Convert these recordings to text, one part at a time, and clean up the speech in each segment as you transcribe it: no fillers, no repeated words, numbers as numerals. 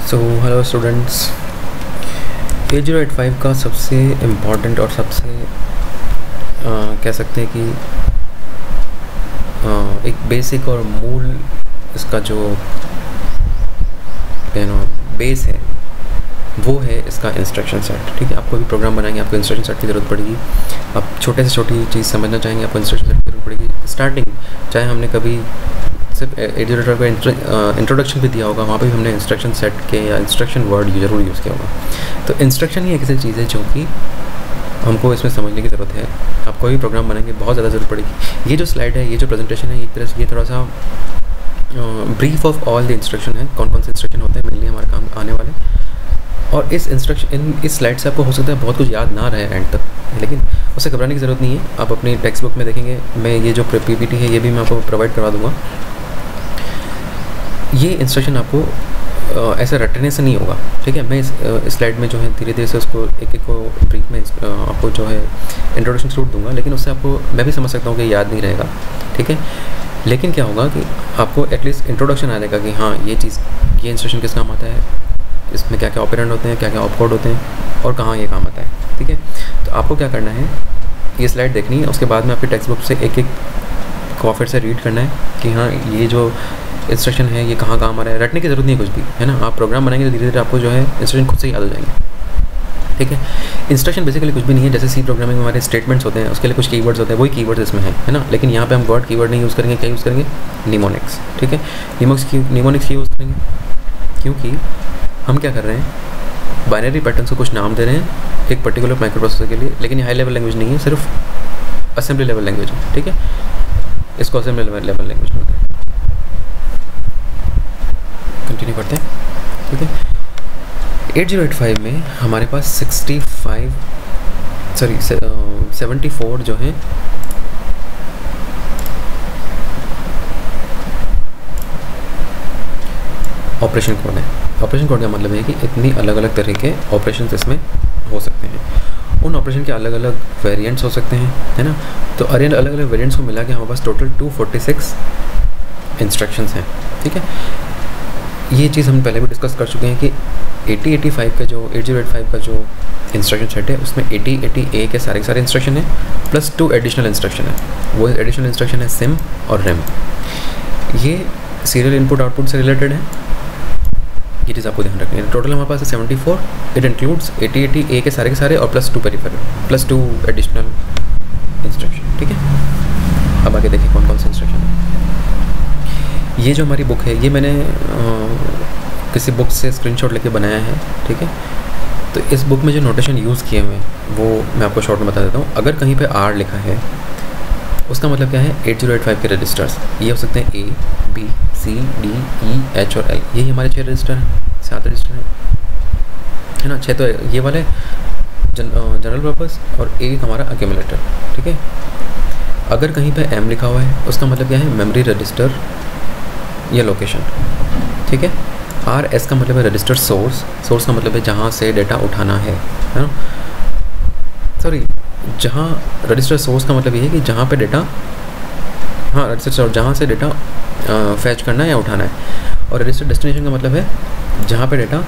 So hello students, 8085 का सबसे important और सबसे कह सकते हैं कि एक बेसिक और मूल इसका जो बेस है वो है इसका इंस्ट्रक्शन सेट। ठीक है, आप कोई भी प्रोग्राम बनाएंगे आपको इंस्ट्रक्शन सेट की ज़रूरत पड़ेगी। आप छोटे से छोटी चीज़ समझना चाहेंगे आपको इंस्ट्रक्शन सेट की ज़रूरत पड़ेगी। स्टार्टिंग चाहे हमने कभी सिर्फ 8085 का इंट्रोडक्शन भी दिया होगा, वहाँ पे भी हमने इंस्ट्रक्शन सेट के या इंस्ट्रक्शन वर्ड ज़रूर यूज़ किया होगा। तो इंस्ट्रक्शन ही एक ऐसी चीज़ है जो कि हमको इसमें समझने की ज़रूरत है। आप कोई भी प्रोग्राम बनाएंगे बहुत ज़्यादा ज़रूरत पड़ेगी। ये जो स्लाइड है, ये जो प्रेजेंटेशन है, एक तरह से ये थोड़ा सा brief of all the instruction है, कौन कौन से इंस्ट्रक्शन होते हैं मेनली हमारे काम आने वाले। और इस स्लाइड से आपको हो सकता है बहुत कुछ याद ना रहे एंड तक, लेकिन उससे घबराने की ज़रूरत नहीं है। आप अपनी टेक्स्ट बुक में देखेंगे, मैं ये जो पीपीटी है ये भी मैं आपको प्रोवाइड करवा दूँगा। ये इंस्ट्रक्शन आपको ऐसा रटने से नहीं होगा। ठीक है, मैं इस स्लाइड में जो है धीरे धीरे से उसको एक एक को ब्रीफ में आपको जो है इंट्रोडक्शन जरूर दूंगा, लेकिन उससे आपको मैं भी समझ सकता हूँ कि याद नहीं रहेगा। ठीक है, लेकिन क्या होगा कि आपको एटलीस्ट इंट्रोडक्शन आ जाएगा कि हाँ ये चीज़, ये इंस्ट्रक्शन किस काम आता है, इसमें क्या क्या ऑपरेंड होते हैं, क्या क्या ऑपकोड होते हैं और कहाँ ये काम आता है। ठीक है, तो आपको क्या करना है, ये स्लाइड देखनी है, उसके बाद में आपकी टेक्स्ट बुक से एक एक को फिर से रीड करना है कि हाँ ये जो इंस्ट्रक्शन है ये कहाँ काम आ रहा है। रटने की ज़रूरत नहीं है कुछ भी, है ना। आप प्रोग्राम बनाएंगे तो धीरे धीरे आपको जो है इंस्ट्रक्शन खुद से याद हो जाएंगे। ठीक है, इंस्ट्रक्शन बेसिकली कुछ भी नहीं है। जैसे सी प्रोग्रामिंग में हमारे स्टेटमेंट्स होते हैं, उसके लिए कुछ कीवर्ड्स होते हैं, वही कीवर्ड्स इसमें है ना। लेकिन यहाँ पे हम वर्ड कीवर्ड नहीं यूज़ करेंगे, क्या यूज़ करेंगे, निमोनिक्स। ठीक है, निमोनिक्स यूज़ करेंगे क्योंकि हम क्या कर रहे हैं, बाइनरी पैटर्न्स को कुछ नाम दे रहे हैं एक पर्टिकुलर माइक्रो प्रोसेसर के लिए, लेकिन ये हाई लेवल लैंग्वेज नहीं है, सिर्फ असेंबली लेवल लैंग्वेज है। ठीक है, इसको असेंबली लेवल लैंग्वेज बोलते हैं। कंटिन्यू करते हैं। ठीक है, 8085 में हमारे पास 74 जो है ऑपरेशन कोड है। ऑपरेशन कोड का मतलब है कि इतनी अलग अलग तरह के ऑपरेशंस इसमें हो सकते हैं। उन ऑपरेशन के अलग अलग वेरिएंट्स हो सकते हैं, है ना। तो अलग अलग वेरिएंट्स को मिला के हमारे पास टोटल 246 इंस्ट्रक्शंस हैं। ठीक है, ये चीज़ हम पहले भी डिस्कस कर चुके हैं कि 8085 का जो इंस्ट्रक्शन सेट है उसमें 8080A के सारे इंस्ट्रक्शन हैं प्लस 2 एडिशनल इंस्ट्रक्शन है। वो एडिशनल इंस्ट्रक्शन है सिम और रैम। ये सीरियल इनपुट आउटपुट से रिलेटेड है, ये चीज़ आपको ध्यान रखनी है। टोटल हमारे पास है 74। इट इंक्लूड्स 8080A के सारे और plus 2 peripheral plus 2 additional instruction. ठीक है, अब आगे देखिए कौन कौन से इंस्ट्रक्शन है। ये जो हमारी बुक है ये मैंने किसी बुक से स्क्रीनशॉट लेके बनाया है। ठीक है, तो इस बुक में जो नोटेशन यूज़ किए हुए हैं वो मैं आपको शॉर्ट में बता देता हूँ। अगर कहीं पे R लिखा है उसका मतलब क्या है, 8085 के रजिस्टर्स ये हो सकते हैं A, B, C, D, E, H और L। यही हमारे 6 रजिस्टर हैं, 7 रजिस्टर हैं, है ना। 6 तो ये वाले जनरल पर्पस और एक हमारा एक्यूमुलेटर। ठीक है, अगर कहीं पे M लिखा हुआ है उसका मतलब क्या है, मेमोरी रजिस्टर या लोकेशन। ठीक है, RS का मतलब है रजिस्टर सोर्स का मतलब है जहाँ से डेटा उठाना है ना। सॉरी, जहाँ रजिस्टर सोर्स का मतलब ये है कि जहाँ पे डेटा, हाँ रजिस्टर जहाँ से डेटा फैच करना है या उठाना है। और रजिस्टर डेस्टिनेशन का मतलब है जहाँ पे डेटा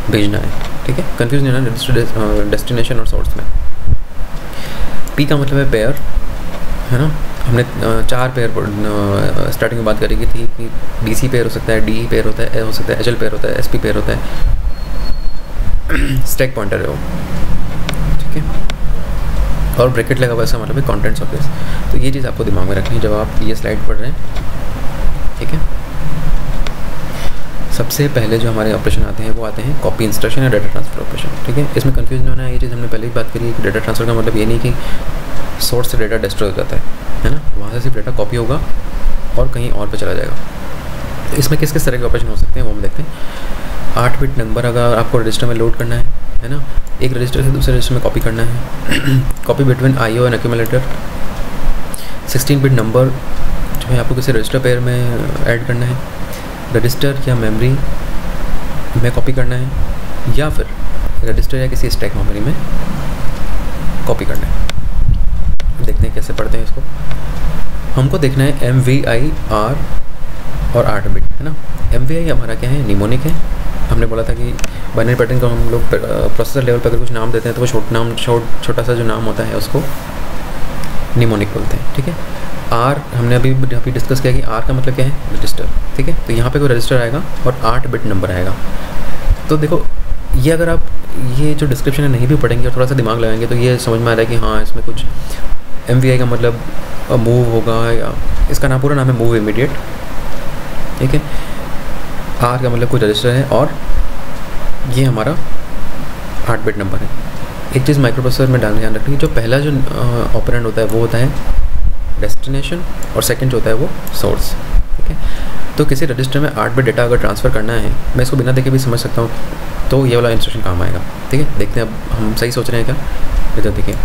भेजना है। ठीक है, कंफ्यूज नहीं होना रजिस्टर डेस्टिनेशन और सोर्स में। P का मतलब है पेयर, है ना। हमने 4 पेयर स्टार्टिंग में बात करी थी कि DC पेयर हो सकता है, DE पेयर होता है, हो सकता है HL पेयर होता है, SP पेयर होता है, स्टैक पॉइंटर है वो। ठीक है, और ब्रैकेट लगा हुआ, इसका मतलब है कंटेंट्स ऑफ दिस। तो ये चीज़ आपको दिमाग में रखनी है जब आप ये स्लाइड पढ़ रहे हैं। ठीक है, सबसे पहले जो हमारे ऑपरेशन आते हैं वो आते हैं कॉपी इंस्ट्रक्शन या डाटा ट्रांसफर ऑपरेशन। ठीक है, इसमें कंफ्यूज नहीं होना है। ये चीज़ हमने पहले ही बात करी है कि डाटा ट्रांसफर का मतलब ये नहीं कि सोर्स से डेटा डिस्ट्रॉय हो जाता है ना। वहाँ से सिर्फ डेटा कॉपी होगा और कहीं और पे चला जाएगा। तो इसमें किस किस तरह के ऑपरेशन हो सकते हैं वो हम देखते हैं। 8 बिट नंबर अगर आपको रजिस्टर में लोड करना है ना, एक रजिस्टर से दूसरे रजिस्टर में कॉपी करना है, copy between IO and accumulator. 16 bit number जो है आपको किसी रजिस्टर पेयर में ऐड करना है, रजिस्टर या मेमोरी में कॉपी करना है, या फिर रजिस्टर या किसी स्टैक मेमोरी में कॉपी करना है। देखते हैं कैसे पढ़ते हैं इसको। हमको देखना है MVI R और 8 बिट, है ना। MVI हमारा क्या है, निमोनिक है, हमने बोला था कि बाइनरी पैटर्न को हम लोग प्रोसेसर लेवल पर अगर कुछ नाम देते हैं तो वो छोटा सा जो नाम होता है उसको निमोनिक बोलते हैं, ठीक है। आर हमने अभी डिस्कस किया कि आर का मतलब क्या है, रजिस्टर, ठीक है। तो यहाँ पे कोई रजिस्टर आएगा और 8 बिट नंबर आएगा। तो देखो ये अगर आप ये जो डिस्क्रिप्शन है नहीं भी पढ़ेंगे और थोड़ा सा दिमाग लगाएंगे तो ये समझ में आ रहा है कि हाँ इसमें कुछ MVI का मतलब मूव होगा, या इसका नाम पूरा नाम है मूव इमीडिएट, ठीक है। आर का मतलब कोई रजिस्टर है और ये हमारा 8 बिट नंबर है। एक चीज़ माइक्रोप्रोसेसर में ध्यान रखनी, जो पहला जो ऑपरेंड होता है वो होता है डेस्टिनेशन और सेकंड जो होता है वो सोर्स, ठीक है। तो किसी रजिस्टर में 8 बिट डेटा अगर ट्रांसफ़र करना है, मैं इसको बिना देखे भी समझ सकता हूँ, तो ये वाला इंस्ट्रक्शन काम आएगा, ठीक है। देखते हैं अब हम सही सोच रहे हैं क्या। इधर देखिए,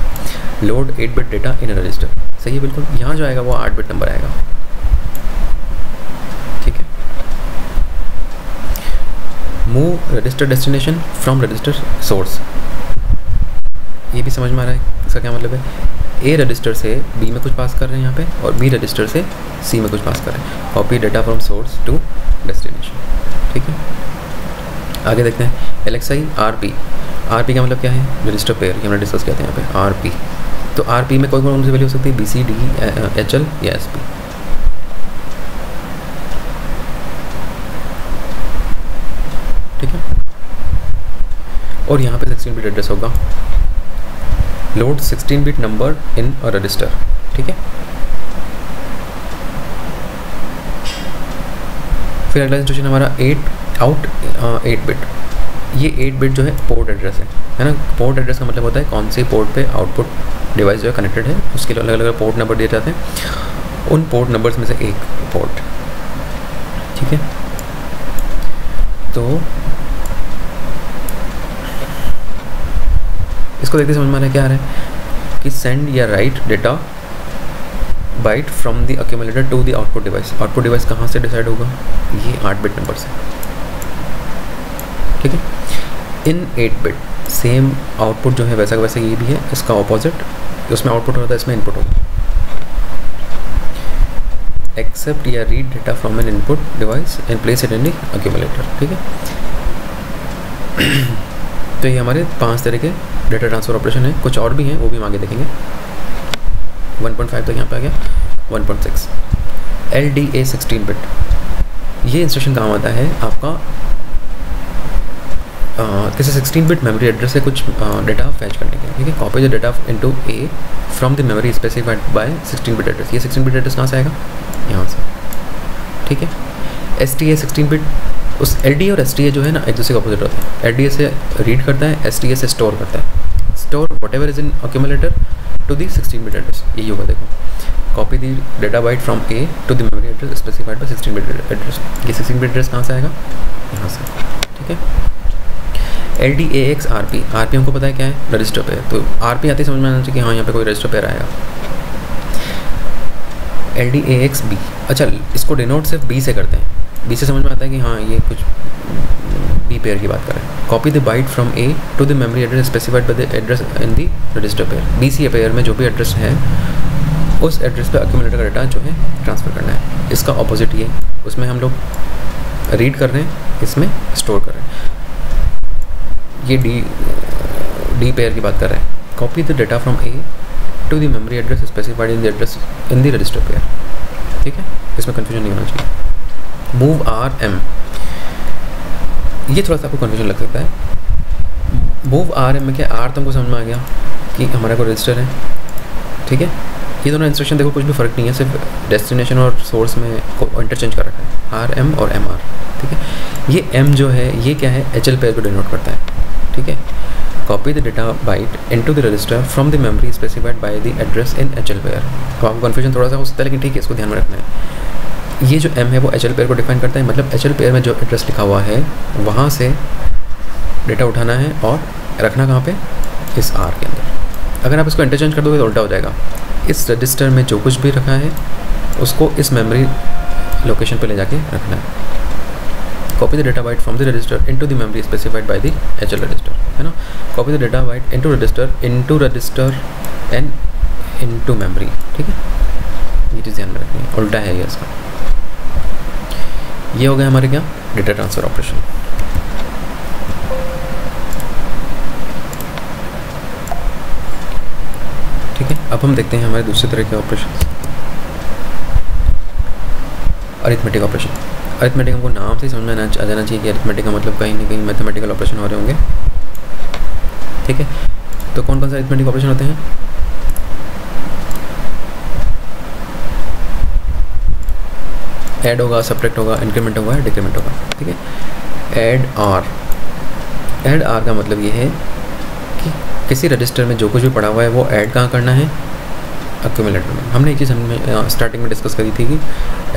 load 8 bit data in register, सही है बिल्कुल। यहाँ जो आएगा वो 8 बिट नंबर आएगा, ठीक है। Move register destination from register source, ये भी समझ में आ रहा है इसका क्या मतलब है। ए रजिस्टर से बी में कुछ पास कर रहे हैं यहाँ पे, और बी रजिस्टर से सी में कुछ पास कर रहे हैं। Copy data from source to destination, ठीक है। आगे देखते हैं LXI RP। RP का मतलब क्या है, रजिस्टर पेयर, ये हमने डिस्कस किया था यहाँ पे RP। तो RP में कोई कौन सी वैल्यू हो सकती है, BC D HL या SP, ठीक है। और यहाँ पे 16 बिट एड्रेस होगा, load 16 bit number in a resistor, ठीक है। फिर अगला इंस्ट्रक्शन हमारा 8 बिट। ये 8 बिट जो है पोर्ट एड्रेस है ना। पोर्ट एड्रेस का मतलब होता है कौन सी पोर्ट पे आउटपुट डिवाइस जो है कनेक्टेड है, उसके लिए अलग अलग पोर्ट नंबर दिए जाते हैं। उन पोर्ट नंबर्स में से एक पोर्ट, ठीक है। तो इसको देखते समझ में आ रहा है क्या आ रहा है कि सेंड या write data byte from the accumulator to the output device. Output device कहाँ से डिसाइड होगा, ये 8 बिट नंबर से, ठीक है। इन 8 बिट सेम आउटपुट जो है वैसा का वैसा ये भी है, इसका ऑपोजिट, उसमें आउटपुट होता है इसमें इनपुट होगा। एक्सेप्ट या read data from N input device and place it in the accumulator, ठीक है। तो ये हमारे 5 तरह के डेटा ट्रांसफ़र ऑपरेशन है। कुछ और भी हैं, वो भी हम आगे देखेंगे। 1.5 तक यहाँ पे आ गया। 1.6 LDA 16 बिट। ये इंस्ट्रक्शन काम आता है आपका किसी 16 बिट मेमोरी एड्रेस से कुछ डेटा फैच करने के, ठीक है। Copy the data into A from the memory specified by 16 bit address. ये 16 बिट एड्रेस कहाँ से आएगा, यहाँ से, ठीक है। STA 16 बिट, उस LDA और STA जो है ना एक दूसरे के अपोजिट होता है। LDA से रीड करता है, STA से स्टोर करता है। Store whatever is in accumulator to the 16 bit address, यही होगा। देखो, copy the data byte from A to the memory address specified by 16 bit address. ये 16 बिट एड्रेस कहाँ से आएगा, यहाँ से, ठीक है। LDAX RP, RP हमको पता है क्या है, रजिस्टर पेयर। तो RP आते ही समझ में आना चाहिए कि हाँ यहाँ पे कोई रजिस्टर पेयर आएगा। LDAX B, अच्छा इसको डिनोट सिर्फ B से करते हैं। B से समझ में आता है कि हाँ ये कुछ B पेयर की बात कर रहे हैं। Copy the byte from A to the memory address specified by the address in the register pair. BC pair में जो भी एड्रेस है उस एड्रेस पे अक्यूमुलेटर का डेटा जो है ट्रांसफ़र करना है। इसका ऑपोजिट ये, उसमें हम लोग रीड कर रहे हैं, इसमें स्टोर कर रहे हैं। ये D पेयर की बात कर रहे हैं। Copy the data from A to the memory address specified in the address in the register pair, ठीक है। इसमें कन्फ्यूजन नहीं होना चाहिए। मूव RM, ये थोड़ा सा आपको कन्फ्यूजन लग सकता है। मूव RM में क्या, R तुमको समझ में आ गया कि हमारा कोई रजिस्टर है, ठीक है। ये दोनों इंस्ट्रक्शन देखो कुछ भी फ़र्क नहीं है, सिर्फ डेस्टिनेशन और सोर्स में इंटरचेंज कर रखा है, RM और MR, ठीक है। ये M जो है ये क्या है, HL पेयर को डिनोट करता है, ठीक है। Copy the data byte into the register from the memory specified by the address in HL pair. तो आपको कन्फ्यूजन थोड़ा सा हो सकता है, लेकिन ठीक है, इसको ध्यान में रखना है। ये जो M है वो HL पेयर को डिफाइन करता है, मतलब HL पेयर में जो एड्रेस लिखा हुआ है वहाँ से डेटा उठाना है और रखना कहाँ पे, इस R के अंदर। अगर आप इसको इंटरचेंज कर दोगे तो उल्टा हो जाएगा। इस रजिस्टर में जो कुछ भी रखा है उसको इस मेमोरी लोकेशन पे ले जाके रखना है। Copy the data byte from the register into the memory specified by the HL register, है ना। Copy the data byte into register and into memory, ठीक है। ये चीज़ ध्यान में रखनी है, उल्टा है ये इसका। ये हो गया हमारे क्या, डेटा ट्रांसफ़र ऑपरेशन। अब हम देखते हैं हमारे दूसरे तरह के ऑपरेशन, अरिथमेटिक ऑपरेशन। अरिथमेटिक हमको नाम से ही समझ में आ जाना चाहिए कि अरिथमेटिक का मतलब कहीं ना कहीं मैथमेटिकल ऑपरेशन हो रहे होंगे, ठीक है। तो कौन कौन से अरिथमेटिक ऑपरेशन होते हैं? ऐड होगा, सब्ट्रैक्ट होगा, इंक्रीमेंट होगा, डिक्रीमेंट होगा, ठीक है। ऐड आर का मतलब ये है कि किसी रजिस्टर में जो कुछ भी पड़ा हुआ है वो ऐड कहाँ करना है? एक्यूमुलेटर में। हमने एक चीज़ हमने स्टार्टिंग में डिस्कस करी थी कि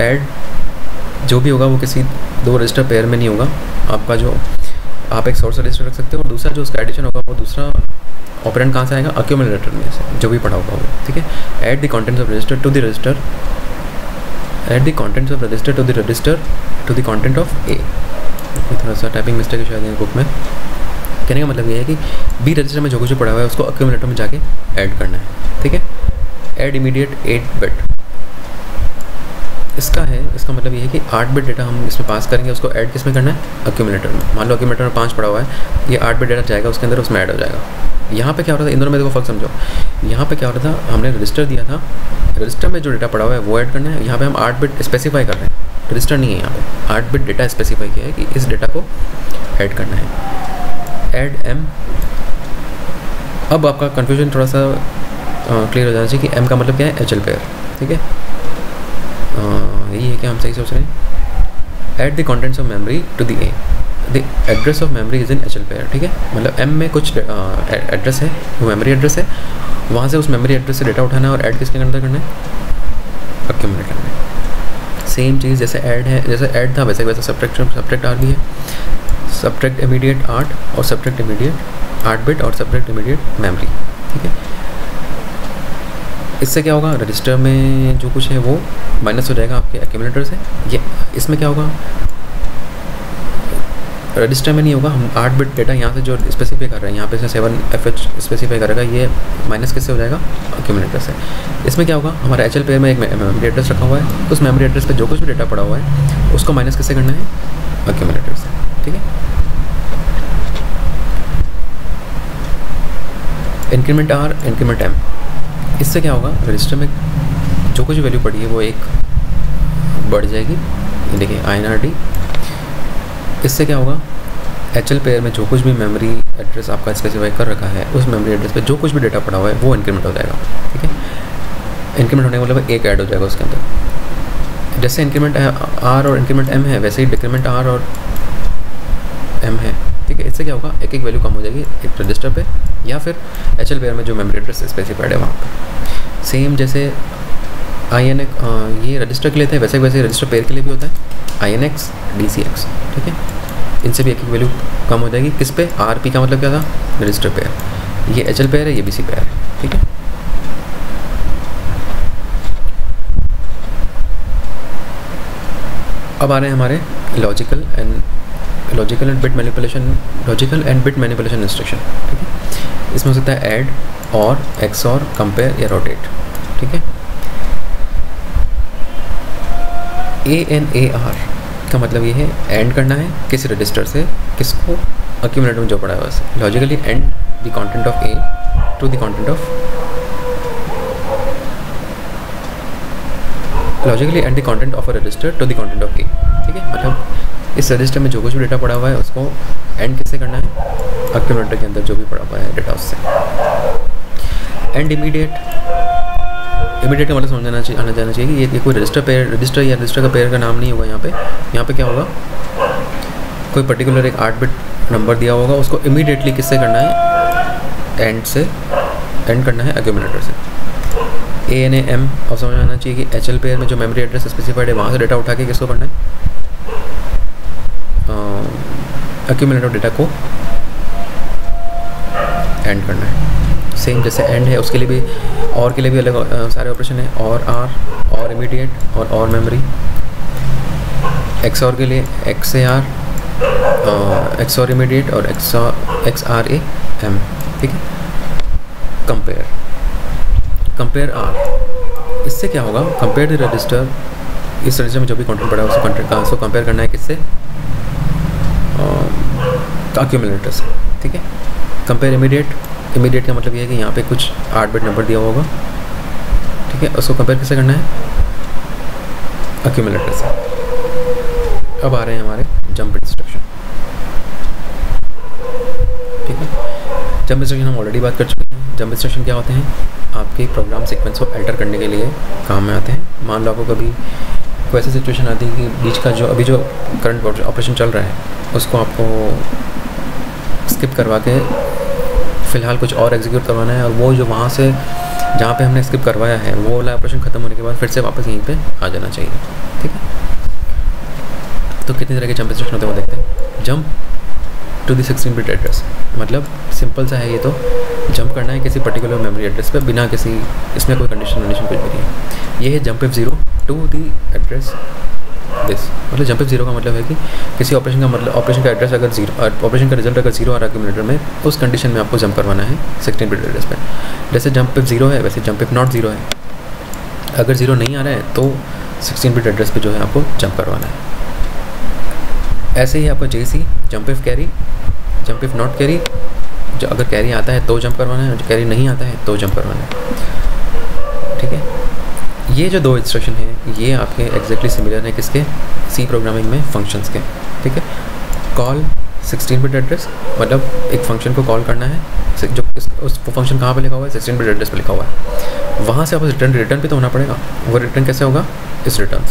ऐड जो भी होगा वो किसी दो रजिस्टर पेयर में नहीं होगा। आपका जो आप एक सोर्स रजिस्टर रख सकते हो और दूसरा जो उसका एडिशन होगा वो दूसरा ऑपरेंड कहाँ से आएगा? एक्यूमुलेटर में से जो भी पड़ा होगा वो, ठीक है। Add the contents of register to the register, add the contents of register to the register to the content of A. थोड़ा सा टाइपिंग मिस्टेक है शायद बुक में। कहने का मतलब ये है कि बी रजिस्टर में जो कुछ पड़ा हुआ है उसको एक्यूमुलेटर में जाके ऐड करना है, ठीक है। ऐड इमीडिएट 8 बिट, इसका मतलब ये है कि 8 बिट डेटा हम इसमें पास करेंगे, उसको ऐड किस में करना है? एक्यूमुलेटर में। मान लो एक्यूमुलेटर में 5 पड़ा हुआ है, ये 8 बिट डेटा जाएगा उसके अंदर, उसमें ऐड हो जाएगा। यहाँ पे क्या हो रहा था, इन दोनों में देखो फर्क समझो। यहाँ पे क्या हो रहा था, हमने रजिस्टर दिया था, रजिस्टर में जो डेटा पड़ा हुआ है वो ऐड करना है। यहाँ पे हम 8 बिट स्पेसिफाई कर रहे हैं, रजिस्टर नहीं है यहाँ पे, 8 बिट डेटा स्पेसिफाई किया है कि इस डेटा को ऐड करना है। Add M. अब आपका कन्फ्यूजन थोड़ा सा क्लियर हो जाना चाहिए कि एम का मतलब क्या है? एच एल पेयर, ठीक है। यही है कि हम सही सोच रहे हैं। Add the contents of memory to the A, the address of memory is in H L pair, ठीक है। मतलब एम में कुछ एड्रेस है, वो मेमोरी एड्रेस है, वहाँ से उस मेमोरी एड्रेस से डेटा उठाना है और ऐड किसके अंदर करना है? एक्यूमुलेटर में। सेम चीज़ जैसे ऐड है, जैसे ऐड था वैसे वैसे सब्ट्रैक्ट आर भी है। सब्ट्रैक्ट इमीडिएट 8 और सब्ट्रैक्ट इमीडिएट 8 बिट और सब्ट्रैक्ट इमीडिएट मेमोरी, ठीक है। इससे क्या होगा? रजिस्टर में जो कुछ है वो माइनस हो जाएगा आपके एक्यूमुलेटर से। ये इसमें क्या होगा? रजिस्टर में नहीं होगा, हम 8 बिट डेटा यहाँ से जो स्पेसिफाई कर रहे हैं, यहाँ पे से 7FH स्पेसिफाई करेगा, ये माइनस किससे हो जाएगा? एक्यूमुलेटर से। इसमें क्या होगा? हमारा एच एल पेयर में एक मेमोरी एड्रेस रखा हुआ है, उस मेमोरी एड्रेस पे जो कुछ भी डेटा पड़ा हुआ है उसको माइनस किससे करना है? एक्यूमुलेटर से, ठीक है। Increment R, increment M. इससे क्या होगा? रजिस्टर में जो कुछ वैल्यू पड़ी है वो एक बढ़ जाएगी, देखिए INRD। इससे क्या होगा? एच एल पेयर में जो कुछ भी मेमोरी एड्रेस आपका स्पेसिफाई कर रखा है उस मेमोरी एड्रेस पे जो कुछ भी डेटा पड़ा हुआ है वो इंक्रीमेंट हो जाएगा, ठीक है। इंक्रीमेंट होने का मतलब एक ऐड हो जाएगा उसके अंदर। जैसे इंक्रीमेंट आर और इंक्रीमेंट एम है वैसे ही डिक्रीमेंट आर और एम है, ठीक है। इससे क्या होगा? एक एक वैल्यू कम हो जाएगी एक रजिस्टर पे या फिर एच एल पेयर में जो मेमोरी एड्रेस स्पेसिफाइड है वहाँ पर। सेम जैसे INX ये रजिस्टर के लिए था, वैसे वैसे रजिस्टर पेयर के लिए भी होता है INX DCX, ठीक है। इनसे भी एक एक वैल्यू कम हो जाएगी। किस पे? RP का मतलब क्या था? Register pair. ये HL पेयर है, ये BC पेयर है, ठीक है। अब आ रहे हैं हमारे logical and bit manipulation instruction, ठीक है। इसमें हो सकता है ऐड और XOR, कंपेयर या रोटेट, ठीक है। ANAR का मतलब ये है एंड करना है किसी रजिस्टर से, किसको? एक्यूमुलेटर में जो पड़ा है वैसे। Logically and the content of A to the content of, logically and the content of a register to the content of A, ठीक है। मतलब इस रजिस्टर में जो कुछ भी डेटा पड़ा हुआ है उसको एंड किससे करना है? एक्यूमुलेटर के अंदर जो भी पड़ा हुआ है डेटा उससे। एंड इमीडिएट का मतलब समझ आना जाना चाहिए कि ये कोई रजिस्टर या रजिस्टर का पेयर का नाम नहीं होगा। यहाँ पे क्या होगा? कोई पर्टिकुलर एक 8 बिट नंबर दिया होगा, उसको इमीडिएटली किससे करना है? एंड से, एंड करना है एक्यूमुलेटर से। ANAM और समझ आना चाहिए कि HL पेयर में जो मेमोरी एड्रेस स्पेसिफाइड है वहाँ से डेटा उठा के किसको करना है? एक्यूमुलेटर डेटा को एंड करना है। सेम जैसे एंड है उसके लिए भी, और के लिए भी अलग सारे ऑपरेशन है। और आर, और इमीडिएट और मेमोरी। XOR के लिए XAR, XOR इमीडिएट और XRAM, ठीक है। कंपेयर आर, इससे क्या होगा? कंपेयर द रजिस्टर, इस रजिस्टर में जो भी कंटेंट पड़ा है उसको कंपेयर करना है किससे? एक्यूमुलेटर से, ठीक है। कंपेयर इमीडिएट का मतलब ये है कि यहाँ पे कुछ 8 बिट नंबर दिया होगा ठीक है, उसको कंपेयर कैसे करना है, एक्यूमुलेटर से। अब आ रहे हैं हमारे जंप इंस्ट्रक्शन। ठीक है, जंप इंस्ट्रक्शन हम ऑलरेडी बात कर चुके हैं। जंप इंस्ट्रक्शन क्या होते हैं, आपके प्रोग्राम सीक्वेंस को अल्टर करने के लिए काम में आते हैं। मान लो आपको कभी कोई ऐसी सिचुएशन आती है कि बीच का जो अभी जो करंट ऑपरेशन चल रहा है उसको आपको स्किप करवा के फ़िलहाल कुछ और एग्जीक्यूट करवाना है, और वो जो वहाँ से जहाँ पे हमने स्किप करवाया है वो वाला ऑपरेशन ख़त्म होने के बाद फिर से वापस यहीं पे आ जाना चाहिए। ठीक है, तो कितनी तरह के जंप इंस्ट्रक्शन होते हैं वो देखते हैं। Jump to the 16 bit address, मतलब सिंपल सा है, ये तो जंप करना है किसी पर्टिकुलर मेमोरी एड्रेस पे बिना किसी इसमें कोई कंडीशन कुछ भी नहीं है। ये है jump F0 to the address this, मतलब जंप F0 का मतलब है कि किसी ऑपरेशन का मतलब ऑपरेशन का एड्रेस अगर ऑपरेशन का रिजल्ट अगर 0 आ रहा है एक्यूमुलेटर में, उस कंडीशन में आपको जंप करवाना है 16 बिट एड्रेस पे। जैसे जंप F0 है वैसे जंप F0 है, अगर 0 नहीं आ रहा है तो 16 बिट एड्रेस पे जो है आपको जंप करवाना है। ऐसे ही आपका JC jump F carry, jump F not carry, जो अगर कैरी आता है तो जंप करवाना है, कैरी नहीं आता है तो जंप करवाना है। ठीक है, ये जो दो इंस्ट्रक्शन हैं ये आपके एग्जैक्टली सिमिलर हैं किसके, सी प्रोग्रामिंग में फंक्शंस के। ठीक है, कॉल 16 बिट एड्रेस, मतलब एक फंक्शन को कॉल करना है, जो उस फंक्शन कहाँ पे लिखा हुआ है, 16 बिट एड्रेस पे लिखा हुआ है, वहाँ से आप रिटर्न पे तो होना पड़ेगा। वो रिटर्न कैसे होगा, इस रिटर्न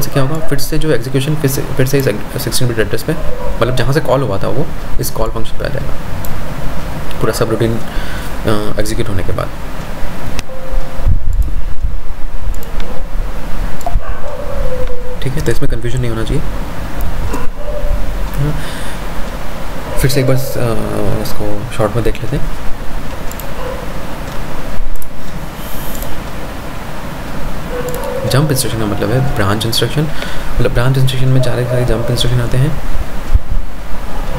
से क्या होगा, फिर से जो एग्जीक्यूशन फिर से इस 16 बिट एड्रेस पे, मतलब जहाँ से कॉल हुआ था वो इस कॉल फंक्शन पे आ जाएगा पूरा सब रूटीन एग्जीक्यूट होने के बाद। ठीक है, तो इसमें कंफ्यूजन नहीं होना चाहिए। फिर से एक बार इसको शॉर्ट में देख लेते हैं। जंप इंस्ट्रक्शन का मतलब है ब्रांच इंस्ट्रक्शन, मतलब ब्रांच इंस्ट्रक्शन में सारे जंप इंस्ट्रक्शन आते हैं।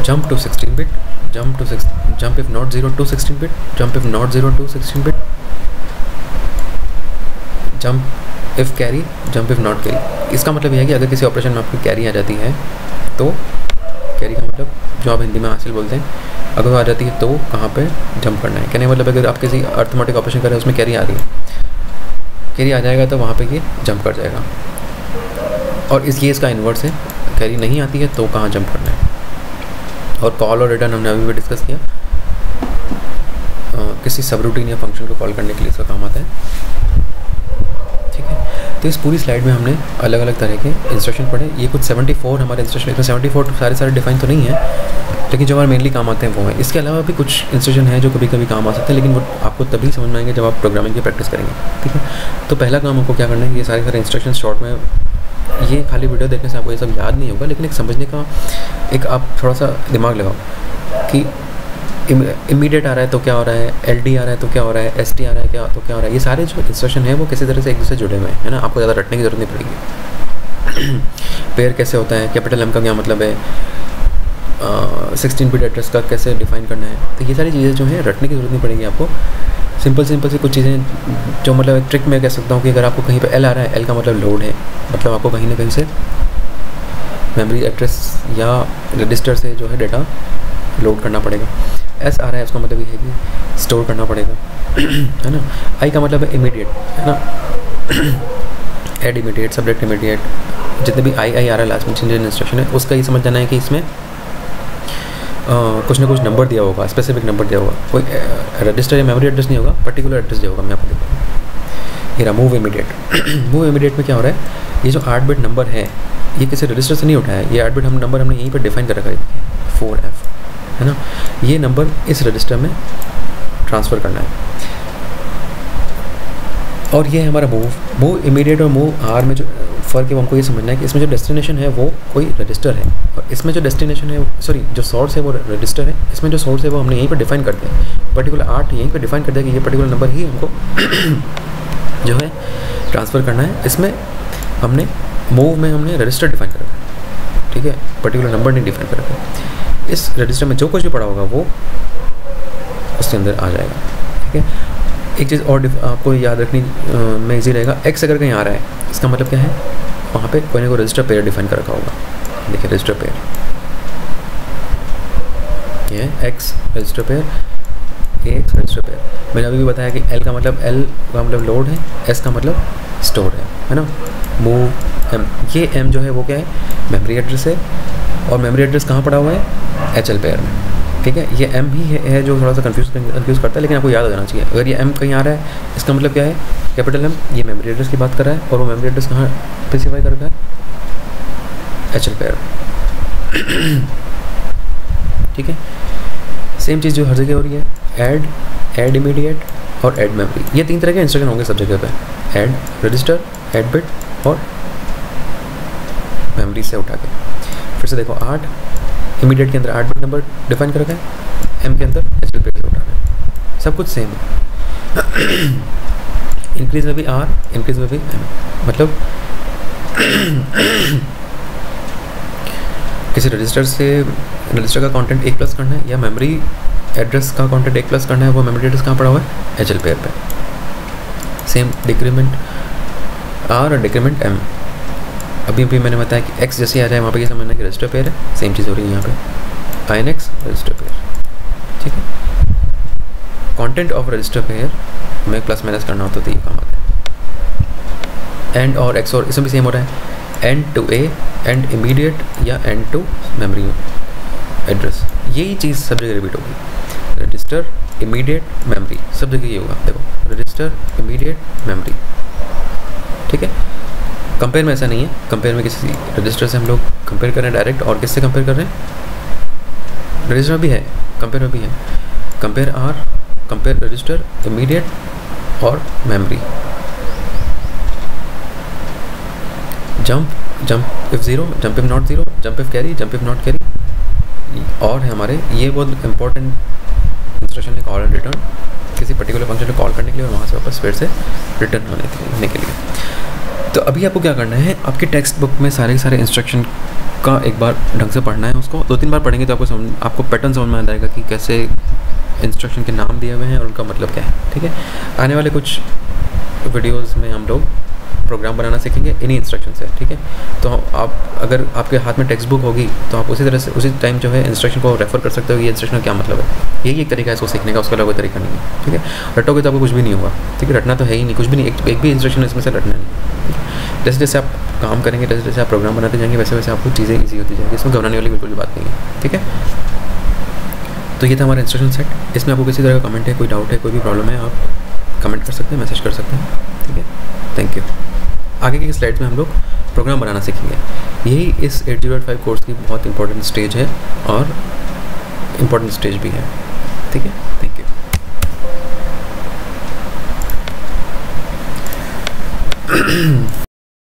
Jump to 16 bit, jump F not 0 to 16 bit, jump F not 0 to 16 bit, jump F carry, jump F not carry. इसका मतलब यह है कि अगर किसी ऑपरेशन में आपकी कैरी आ जाती है तो कैरी का मतलब जो आप हिंदी में हासिल बोलते हैं, अगर वो आ जाती है तो कहाँ पे जंप करना है। कहने का मतलब अगर आप किसी अर्थमेटिक ऑपरेशन कर रहे हैं उसमें कैरी आ रही है, कैरी आ जाएगा तो वहाँ पे ये जंप कर जाएगा। और ये इसका इन्वर्स है, कैरी नहीं आती है तो कहाँ जंप करना है। और कॉल और रिटर्न हमने अभी भी डिस्कस किया, किसी सब रूटीन या फंक्शन को कॉल करने के लिए इसका काम आता है। ठीक है, तो इस पूरी स्लाइड में हमने अलग अलग तरह के इंस्ट्रक्शन पढ़े। ये कुछ 74 हमारे इंस्ट्रक्शन, इसमें 74 सारे डिफाइन तो नहीं है, लेकिन जो हमारे मेनली काम आते हैं वो है। इसके अलावा भी कुछ इंस्ट्रक्शन है जो कभी कभी काम आ सकते हैं, लेकिन वो आपको तभी समझ में आएंगे जब आप प्रोग्रामिंग की प्रैक्टिस करेंगे। ठीक है, तो पहला काम आपको क्या करना है, ये सारे इंस्ट्रक्शन शॉर्ट में, ये खाली वीडियो देखने से आपको ये सब याद नहीं होगा, लेकिन एक समझने का एक आप थोड़ा सा दिमाग लगाओ कि इमीडिएट आ रहा है तो क्या हो रहा है, LD आ रहा है तो क्या हो रहा है, ST आ रहा है क्या तो क्या हो रहा है। ये सारे जो इंस्ट्रक्शन है वो किसी तरह से एक दूसरे जुड़े हुए हैं, है ना, आपको ज़्यादा रटने की जरूरत नहीं पड़ेगी। पेयर कैसे होता है, कैपिटल M का क्या मतलब है, 16 बिट एड्रेस का कैसे डिफाइन करना है, तो ये सारी चीज़ें जो हैं रटने की जरूरत नहीं पड़ेगी आपको। सिंपल सी कुछ चीज़ें जो मतलब एक ट्रिक में कह सकता हूँ कि अगर आपको कहीं पे L आ रहा है, L का मतलब लोड है, मतलब आपको कहीं ना कहीं से मेमोरी एड्रेस या रजिस्टर से जो है डेटा लोड करना पड़ेगा। S आ रहा है, उसका मतलब ये है कि स्टोर करना पड़ेगा, है ना। I का मतलब है इमीडिएट, है ना, एड इमीडिएट, सब्जेक्ट इमीडिएट, जितने भी I आ रहा है लास्ट में चेंज इंस्ट्रक्शन है, उसका ये समझ जाना है कि इसमें कुछ ना कुछ नंबर दिया होगा, स्पेसिफिक नंबर दिया होगा, कोई रजिस्टर या मेमोरी एड्रेस नहीं होगा, पर्टिकुलर एड्रेस दिया होगा। मैं आपको देखूँगा ये रहा मूव इमीडिएट। मूव इमीडिएट में क्या हो रहा है, ये जो 8 बिट नंबर है ये किसी रजिस्टर से नहीं उठाया है, ये 8 बिट नंबर हमने यहीं पर डिफाइन कर रखा है 4F, है ना। ये नंबर इस रजिस्टर में ट्रांसफ़र करना है, और ये है हमारा मूव इमीडिएट और मूव आर में जो फ़र्क है वो हमको ये समझना है कि इसमें जो डेस्टिनेशन है वो कोई रजिस्टर है, और इसमें जो डेस्टिनेशन है सॉरी जो सोर्स है वो रजिस्टर है। इसमें जो सोर्स है वो हमने यहीं पर डिफाइन कर दिया, पर्टिकुलर 8 यहीं पर डिफाइन कर दिया कि ये पर्टिकुलर नंबर ही हमको जो है ट्रांसफ़र करना है। इसमें हमने मूव में हमने रजिस्टर डिफाइन कर रखा है, ठीक है, पर्टिकुलर नंबर नहीं डिफाइन कर रखा है। इस रजिस्टर में जो कुछ भी पड़ा होगा वो उसके अंदर आ जाएगा, ठीक है। एक चीज़ और आपको याद रखनी में ईजी रहेगा, एक्स अगर कहीं आ रहा है इसका मतलब क्या है, वहाँ पे कोई ना कोई रजिस्टर पेयर डिफाइन कर रखा होगा। देखिए रजिस्टर पेयर, ये एक्स रजिस्टर पेयर, ए एक्स रजिस्टर पेयर। मैंने अभी भी बताया कि एल का मतलब लोड है, एस का मतलब स्टोर है ना। मूव एम, ये एम जो है वो क्या है, मेमोरी एड्रेस है, और मेमोरी एड्रेस कहाँ पड़ा हुआ है, एच एल पेयर में, ठीक है। ये एम ही है जो थोड़ा सा कंफ्यूज करता है, लेकिन आपको याद हो जाना चाहिए। अगर ये एम कहीं आ रहा है, इसका मतलब क्या है, कैपिटल एम, ये मेमोरी एड्रेस की बात कर रहा है, और वो मेमोरी एड्रेस कहाँ स्पेसिफाई कर रहा है, एच एल पेयर, ठीक है। सेम चीज़ जो हर जगह हो रही है, ऐड इमीडिएट और ऐड मेमोरी, ये 3 तरह के इंस्ट्रक्शन होंगे सब जगह पे, ऐड रजिस्टर, ऐड बिट और मेमोरी से उठा के। फिर से देखो, 8 इमीडिएट के अंदर 8 बिट नंबर डिफाइन कर रखा है, एम के अंदर एच एल पेयर से उठा है, सब कुछ सेम है। इंक्रीज में भी आर, इंक्रीज में भी एम, मतलब किसी रजिस्टर का कंटेंट 1 प्लस करना है, या मेमोरी एड्रेस का कंटेंट 1 प्लस करना है, वो मेमोरी एड्रेस कहाँ पड़ा हुआ है, एच एल पेयर पे। सेम डिक्रीमेंट आर और डिक्रीमेंट एम। अभी मैंने बताया कि एक्स जैसे आ जाए वहाँ पे ये समझना कि रजिस्टर पेयर है, सेम चीज़ हो रही है यहाँ पे, I N X register pair, ठीक है। कंटेंट ऑफ रजिस्टर पेयर में प्लस माइनस करना होता तो ये काम आता है। एंड और एक्स और इसमें भी सेम हो रहा है, and to A, and immediate या एंड टू मेमोरी एड्रेस, यही चीज़ सब जगह रिपीट होगी। रजिस्टर इमीडिएट मेमोरी, सब जगह ये होगा, देखो रजिस्टर इमीडिएट मेमोरी, ठीक है। कंपेयर में ऐसा नहीं है, कंपेयर में किसी रजिस्टर से हम लोग कंपेयर कर रहे हैं डायरेक्ट, और किससे कंपेयर कर रहे हैं, रजिस्टर में भी है, कंपेयर में भी है, compare R, compare register immediate और memory. Jump if zero, jump if not zero, jump if carry, jump if not carry, और है हमारे ये बहुत इंपॉर्टेंट इंस्ट्रक्शन है, कॉल एंड रिटर्न, किसी पर्टिकुलर फंक्शन को कॉल करने के लिए और वहाँ से वापस फिर से रिटर्न होने के लिए। तो अभी आपको क्या करना है, आपके टेक्स्ट बुक में सारे इंस्ट्रक्शन का एक बार ढंग से पढ़ना है, उसको 2-3 बार पढ़ेंगे तो आपको पैटर्न समझ में आ जाएगा कि कैसे इंस्ट्रक्शन के नाम दिए हुए हैं और उनका मतलब क्या है, ठीक है। आने वाले कुछ वीडियोस में हम लोग प्रोग्राम बनाना सीखेंगे इन्हीं इंस्ट्रक्शन से, ठीक है। तो आप अगर आपके हाथ में टेक्स्ट बुक होगी तो आप उसी तरह से उसी टाइम जो है इंस्ट्रक्शन को रेफर कर सकते हो, ये इंस्ट्रक्शन का क्या मतलब है, यही एक तरीका है इसको सीखने का, उसका अलग कोई तरीका नहीं है, ठीक है। रटोगे तो आपको कुछ भी नहीं होगा, ठीक है, रटना तो है ही नहीं, कुछ भी नहीं, एक भी इंस्ट्रक्शन इसमें से रटना नहीं, ठीक है। जैसे जैसे आप काम करेंगे, जैसे जैसे आप प्रोग्राम बनाते जाएंगे, वैसे वैसे आपको चीज़ें ईजी होती जाएंगी, इसमें घबराने वाली बिल्कुल भी बात नहीं है, ठीक है। तो ये था हमारा इंस्ट्रक्शन सेट। इसमें आपको किसी तरह का कमेंट है, कोई डाउट है, कोई भी प्रॉब्लम है, आप कमेंट कर सकते हैं, मैसेज कर सकते हैं, ठीक है। Thank you. आगे की स्लाइड्स में हम लोग प्रोग्राम बनाना सीखेंगे, यही इस 8085 कोर्स की बहुत इंपॉर्टेंट स्टेज है और इम्पॉर्टेंट स्टेज भी है, ठीक है। Thank you.